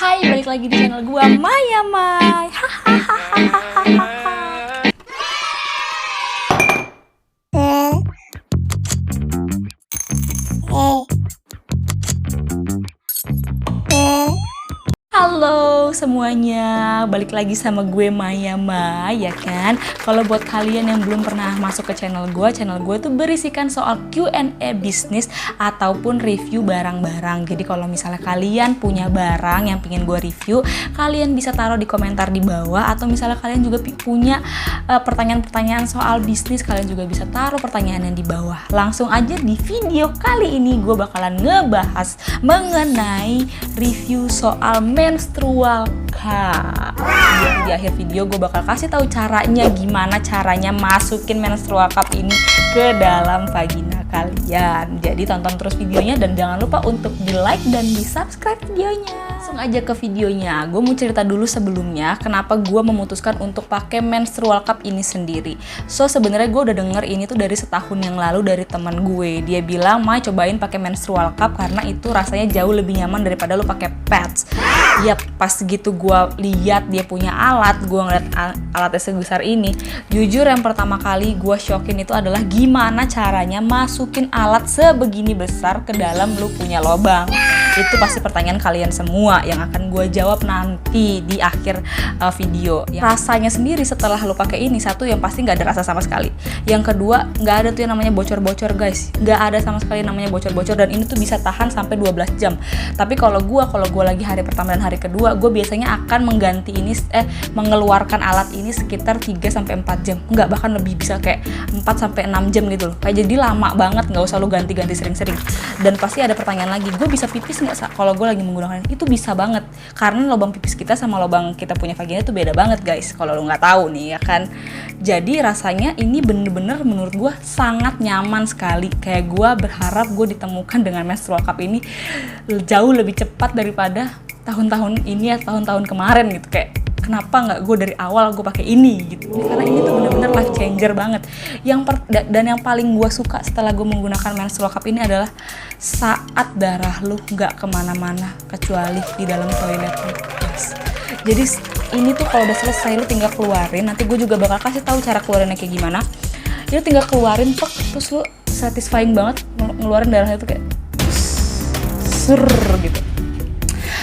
Hai, balik lagi di channel gua Maya Mai. Halo semuanya, balik lagi sama gue Maya Mai, ya kan? Kalau buat kalian yang belum pernah masuk ke channel gue tuh berisikan soal Q&A bisnis ataupun review barang-barang. Jadi kalau misalnya kalian punya barang yang pengen gue review, kalian bisa taruh di komentar di bawah. Atau misalnya kalian juga punya pertanyaan-pertanyaan soal bisnis, kalian juga bisa taruh pertanyaannya di bawah. Langsung aja di video kali ini gue bakalan ngebahas mengenai review soal menstrual cup. Di akhir video gue bakal kasih tahu caranya, gimana caranya masukin menstrual cup ini ke dalam vagina kalian. Jadi tonton terus videonya dan jangan lupa untuk di like dan di subscribe videonya. Langsung aja ke videonya. Gue mau cerita dulu sebelumnya kenapa gue memutuskan untuk pakai menstrual cup ini sendiri. So sebenarnya gue udah denger ini tuh dari setahun yang lalu dari teman gue. Dia bilang, "Mai, cobain pakai menstrual cup karena itu rasanya jauh lebih nyaman daripada lu pakai pads." Ya pas gitu gue lihat dia punya alat, gue ngeliat alatnya sebesar ini. Jujur yang pertama kali gue shockin itu adalah gimana caranya masukin alat sebegini besar ke dalam lu punya lubang. Itu pasti pertanyaan kalian semua yang akan gue jawab nanti di akhir video. Rasanya sendiri setelah lu pakai ini, satu yang pasti nggak ada rasa sama sekali. Yang kedua, nggak ada tuh yang namanya bocor-bocor guys. Nggak ada sama sekali namanya bocor-bocor dan ini tuh bisa tahan sampai 12 jam. Tapi kalau gue lagi hari pertama dan hari kedua, gue biasanya akan mengeluarkan alat ini sekitar 3-4 jam. Nggak, bahkan lebih, bisa kayak 4-6 jam gitu loh. Kayak jadi lama banget, nggak usah lu ganti-ganti sering-sering. Dan pasti ada pertanyaan lagi, gue bisa pipis nggak kalau gue lagi menggunakan itu? Bisa banget, karena lubang pipis kita sama lubang kita punya vagina itu beda banget guys, kalau lu nggak tahu nih ya kan. Jadi rasanya ini bener-bener menurut gue sangat nyaman sekali. Kayak gue berharap gue ditemukan dengan menstrual cup ini jauh lebih cepat daripada tahun-tahun ini ya, tahun-tahun kemarin gitu. Kayak kenapa nggak gue dari awal gue pakai ini gitu, karena ini tuh bener-bener life changer banget. Dan yang paling gue suka setelah gue menggunakan menstrual cup ini adalah saat darah lu nggak kemana-mana kecuali di dalam toilet lu guys. Jadi ini tuh kalau udah selesai lu tinggal keluarin. Nanti gue juga bakal kasih tahu cara keluarinnya kayak gimana. Lu tinggal keluarin terus lu satisfying banget ngeluarin darahnya tuh kayak ser gitu.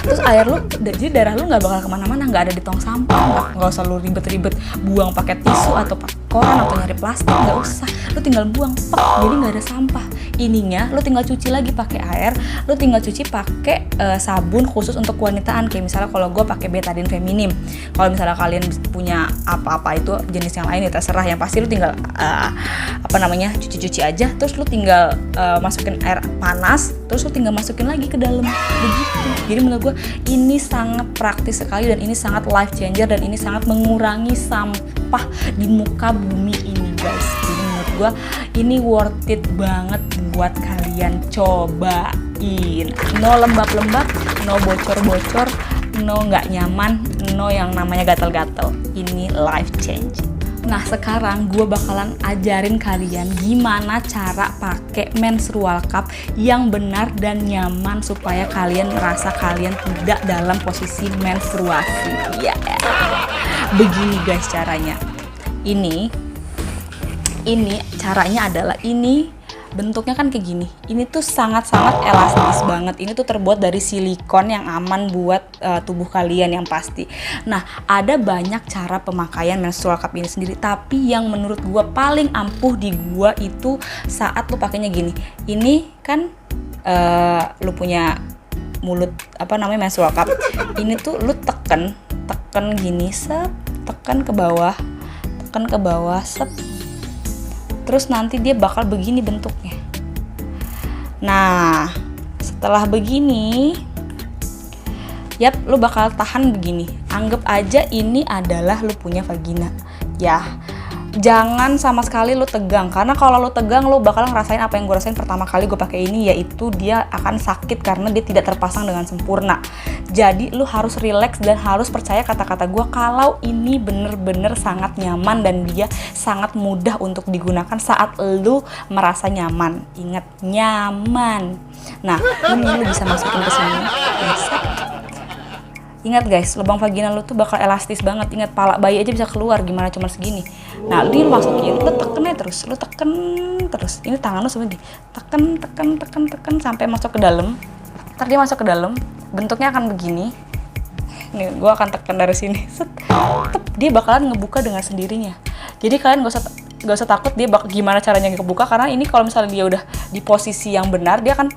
Terus air lu, jadi darah lu nggak bakal kemana-mana, nggak ada di tong sampah, nggak usah lu ribet-ribet buang pakai tisu atau koran atau nyari plastik, nggak usah. Lu tinggal buang, jadi nggak ada sampah. Ininya lu tinggal cuci lagi pakai air, lu tinggal cuci pakai sabun khusus untuk kewanitaan. Kayak misalnya kalau gue pakai betadine feminim. Kalau misalnya kalian punya apa-apa itu jenis yang lain ya terserah. Yang pasti lu tinggal cuci-cuci aja, terus lu tinggal masukin air panas, terus lu tinggal masukin lagi ke dalam begitu. Jadi menurut gue ini sangat praktis sekali dan ini sangat life changer dan ini sangat mengurangi sampah di muka bumi ini guys. Jadi menurut gue ini worth it banget buat kalian cobain. No lembab-lembab, no bocor-bocor, no nggak nyaman, no yang namanya gatal-gatal. Ini life changing. Nah sekarang gue bakalan ajarin kalian gimana cara pakai menstrual cup yang benar dan nyaman supaya kalian merasa kalian tidak dalam posisi menstruasi. Ya, begini guys caranya. Ini caranya adalah ini. Bentuknya kan kayak gini. Ini tuh sangat-sangat elastis banget. Ini tuh terbuat dari silikon yang aman buat tubuh kalian yang pasti. Nah, ada banyak cara pemakaian menstrual cup ini sendiri. Tapi yang menurut gue paling ampuh di gue itu saat lu pakainya gini. Ini kan lu punya mulut menstrual cup. Ini tuh lu tekan gini, tekan ke bawah, sep. Terus nanti dia bakal begini bentuknya. Nah, setelah begini, lu bakal tahan begini. Anggap aja ini adalah lu punya vagina. Ya, jangan sama sekali lu tegang, karena kalau lu tegang lu bakal ngerasain apa yang gue rasain pertama kali gue pakai ini, yaitu dia akan sakit karena dia tidak terpasang dengan sempurna. Jadi lu harus relax dan harus percaya kata-kata gue kalau ini bener-bener sangat nyaman dan dia sangat mudah untuk digunakan saat lu merasa nyaman. Ingat, nyaman. Nah, lu bisa masukin ke sini. Ingat guys, lubang vagina lu tuh bakal elastis banget. Ingat, pala bayi aja bisa keluar, gimana cuma segini. Nah, lu masukin, lu teken aja terus, lu teken terus. Ini tangan lu sebenarnya tekan sampai masuk ke dalam. Ntar dia masuk ke dalam, bentuknya akan begini. Nih, gua akan tekan dari sini. Set, dia bakalan ngebuka dengan sendirinya. Jadi kalian gak usah takut dia gimana caranya ngebuka, karena ini kalau misalnya dia udah di posisi yang benar, dia akan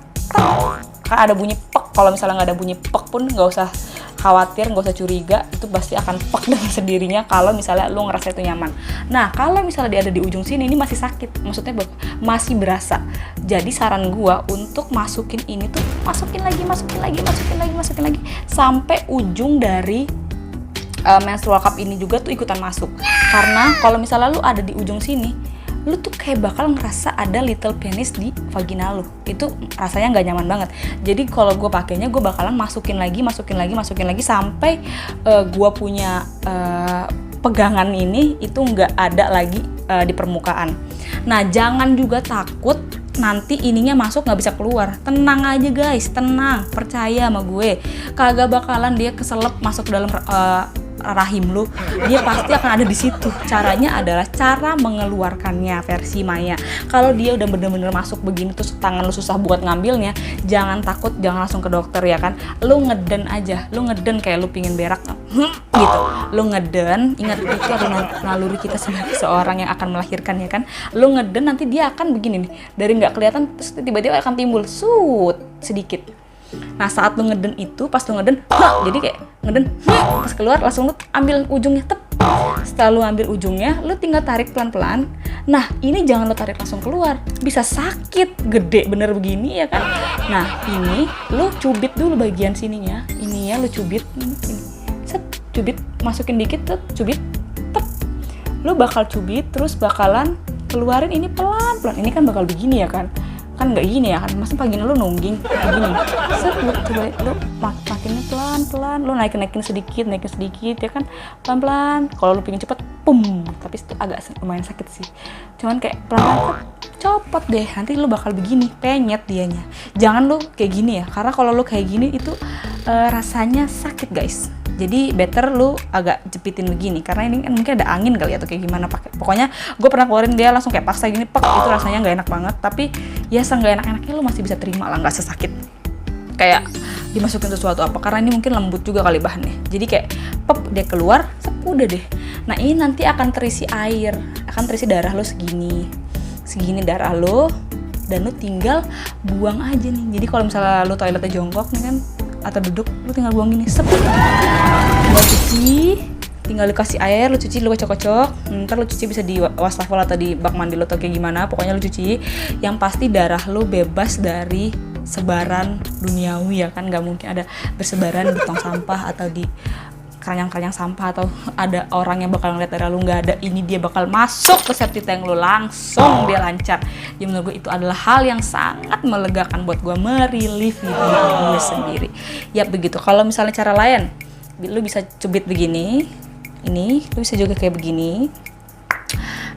ada bunyi pek. Kalau misalnya nggak ada bunyi pek pun nggak usah khawatir, nggak usah curiga, itu pasti akan pek dengan sendirinya kalau misalnya lu ngerasa itu nyaman. Nah, kalau misalnya dia ada di ujung sini, ini masih sakit, maksudnya masih berasa. Jadi saran gua untuk masukin ini tuh masukin lagi sampai ujung dari menstrual cup ini juga tuh ikutan masuk. Karena kalau misalnya lu ada di ujung sini, lu tuh kayak bakal ngerasa ada little penis di vagina lu. Itu rasanya nggak nyaman banget. Jadi kalau gue pakainya, gue bakalan masukin lagi sampai gue punya pegangan ini itu nggak ada lagi di permukaan. Nah, jangan juga takut nanti ininya masuk nggak bisa keluar. Tenang aja guys, tenang, percaya sama gue. Kagak bakalan dia keselep masuk ke dalam rahim lu, dia pasti akan ada di situ. Caranya adalah cara mengeluarkannya versi Maya. Kalau dia udah bener-bener masuk begini terus tangan lu susah buat ngambilnya, jangan takut, jangan langsung ke dokter ya kan. Lu ngeden aja, lu ngeden kayak lu pingin berak gitu. Lu ngeden, ingat itu adalah naluri kita sebagai seorang yang akan melahirkan ya kan. Lu ngeden, nanti dia akan begini nih, dari nggak kelihatan terus tiba-tiba akan timbul sedikit. Nah, saat lu ngeden itu, pas lu ngeden, jadi kayak ngeden, pas keluar langsung lu ambil ujungnya, setelah lu ambil ujungnya, lu tinggal tarik pelan-pelan. Nah, ini jangan lu tarik langsung keluar, bisa sakit, gede bener begini ya kan. Nah, ini lu cubit dulu bagian sininya, ininya lu cubit, ini. Set, cubit, masukin dikit, cubit, lu bakal cubit, terus bakalan keluarin ini pelan-pelan. Ini kan bakal begini ya kan nggak gini ya kan, masa vagina lu nungging begini. Set, lu coba lu makinnya pelan-pelan, lu naikin sedikit ya kan, pelan-pelan. Kalau lu pengen cepet, tapi itu agak lumayan sakit sih. Cuman kayak pelan-pelan, copot deh, nanti lu bakal begini, penyet dianya. Jangan lu kayak gini ya, karena kalau lu kayak gini itu rasanya sakit guys. Jadi better lu agak jepitin begini, karena ini kan mungkin ada angin kali atau kayak gimana pakai. Pokoknya gue pernah keluarin dia langsung kayak paksa gini, itu rasanya nggak enak banget. Tapi ya seenggak enak-enaknya lu masih bisa terima lah, nggak sesakit kayak dimasukin sesuatu apa. Karena ini mungkin lembut juga kali bahannya. Jadi kayak dia keluar, udah deh. Nah, ini nanti akan terisi air, akan terisi darah lu segini darah lu, dan lu tinggal buang aja nih. Jadi kalau misalnya lu toiletnya jongkok nih kan, atau duduk, lu tinggal buang gini, tinggal cuci, tinggal dikasih air, lu cuci, lu kocok-kocok. Ntar lu cuci bisa di wastafel atau di bak mandi lu atau kayak gimana, pokoknya lu cuci. Yang pasti darah lu bebas dari sebaran duniawi ya kan, nggak mungkin ada bersebaran di tong sampah atau di keranjang-keranjang sampah, atau ada orang yang bakal ngeliat darah lu. Nggak ada. Ini dia bakal masuk ke septic tank lu, langsung dia lancar. Jadi menurut gue itu adalah hal yang sangat melegakan buat gue, merelief gitu gue sendiri. Ya begitu. Kalau misalnya cara lain, lu bisa cubit begini, ini lu bisa juga kayak begini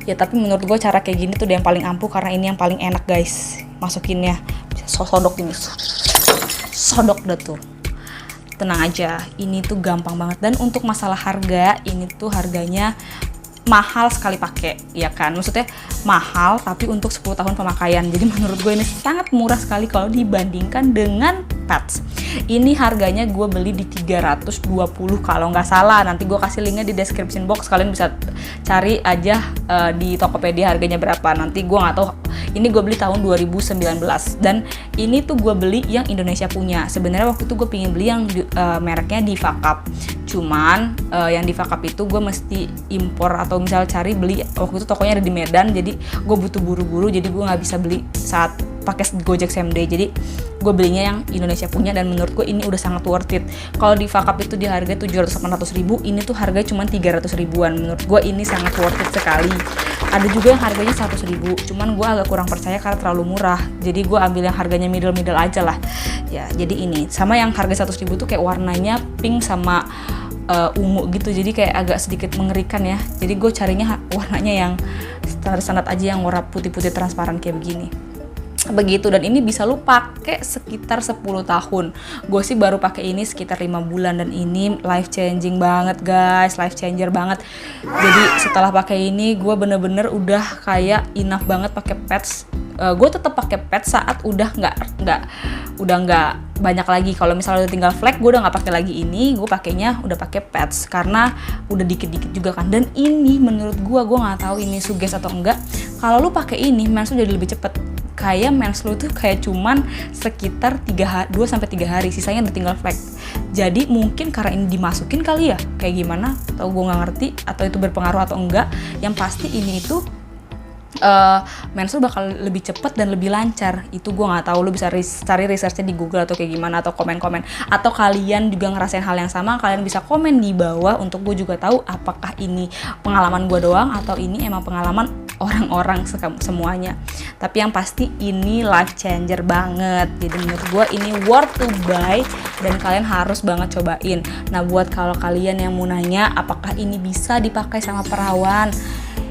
ya. Tapi menurut gue cara kayak gini tuh yang paling ampuh, karena ini yang paling enak guys masukinnya. Bisa sodok ini, sodok dah tuh. Tenang aja, ini tuh gampang banget. Dan untuk masalah harga, ini tuh harganya mahal sekali pakai, ya kan? Maksudnya mahal tapi untuk 10 tahun pemakaian. Jadi menurut gue ini sangat murah sekali kalau dibandingkan dengan pads. Ini harganya gue beli di 320 kalau nggak salah. Nanti gue kasih linknya di description box, kalian bisa cari aja di Tokopedia harganya berapa. Nanti gue nggak tahu. Ini gue beli tahun 2019 dan ini tuh gue beli yang Indonesia punya. Sebenarnya waktu itu gue pengen beli yang mereknya Diva Cup. Cuman yang Diva Cup itu gue mesti impor atau misal cari beli, waktu itu tokonya ada di Medan, jadi gue butuh buru-buru, jadi gue nggak bisa beli saat pakai Gojek same day. Jadi gue belinya yang Indonesia punya, dan menurut gue ini udah sangat worth it. Kalau Diva Cup itu di harga 700-800 ribu, ini tuh harga cuma 300 ribuan. Menurut gue ini sangat worth it sekali. Ada juga yang harganya 100 ribu, cuman gue agak kurang percaya karena terlalu murah. Jadi gue ambil yang harganya middle aja lah. Ya, jadi ini sama yang harga 100 ribu tuh kayak warnanya pink sama ungu gitu, jadi kayak agak sedikit mengerikan ya. Jadi gue carinya warnanya yang standar aja, yang warna putih-putih transparan kayak begini. begitu. Dan ini bisa lu pakai sekitar 10 tahun. Gue sih baru pakai ini sekitar 5 bulan dan ini life changing banget guys, life changer banget. Jadi setelah pakai ini gue bener-bener udah kayak enough banget pakai pads. Gue tetap pakai pads saat udah nggak banyak lagi. Kalau misalnya udah tinggal flek, gue udah nggak pakai lagi ini, gue pakainya udah pakai pads karena udah dikit-dikit juga kan. Dan ini menurut gue nggak tahu ini suges atau enggak, kalau lu pakai ini mens lu jadi lebih cepet. Kayak mens lu tuh kayak cuman sekitar 2-3 hari, sisanya udah tinggal flek. Jadi mungkin karena ini dimasukin kali ya, kayak gimana, atau gue nggak ngerti, atau itu berpengaruh atau enggak. Yang pasti ini itu mens lu bakal lebih cepet dan lebih lancar. Itu gue nggak tahu, lu bisa cari researchnya di Google atau kayak gimana, atau komen-komen, atau kalian juga ngerasain hal yang sama, kalian bisa komen di bawah untuk gue juga tahu apakah ini pengalaman gue doang atau ini emang pengalaman orang-orang semuanya. Tapi yang pasti ini life changer banget. Jadi menurut gue ini worth to buy dan kalian harus banget cobain. Nah buat kalau kalian yang mau nanya apakah ini bisa dipakai sama perawan,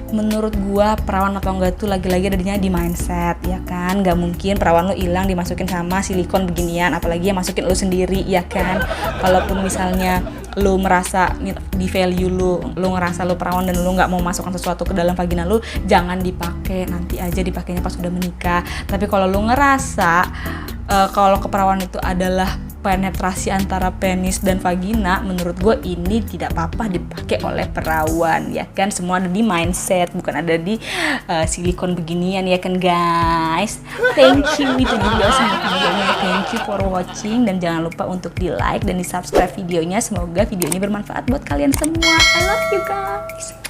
menurut gua perawan atau enggak tuh lagi-lagi adanya di mindset, ya kan? Gak mungkin perawan lu hilang dimasukin sama silikon beginian, apalagi yang masukin lu sendiri, ya kan? Kalaupun misalnya lu merasa di value lu ngerasa lu perawan dan lu nggak mau masukkan sesuatu ke dalam vagina lu, jangan dipakai, nanti aja dipakainya pas udah menikah. Tapi kalau lu ngerasa kalau keperawan itu adalah penetrasi antara penis dan vagina, menurut gue ini tidak apa-apa dipakai oleh perawan, ya kan? Semua ada di mindset, bukan ada di silikon beginian, ya kan guys? Thank you, itu video sama videonya. Thank you for watching, dan jangan lupa untuk di like dan di subscribe videonya. Semoga video ini bermanfaat buat kalian semua. I love you guys.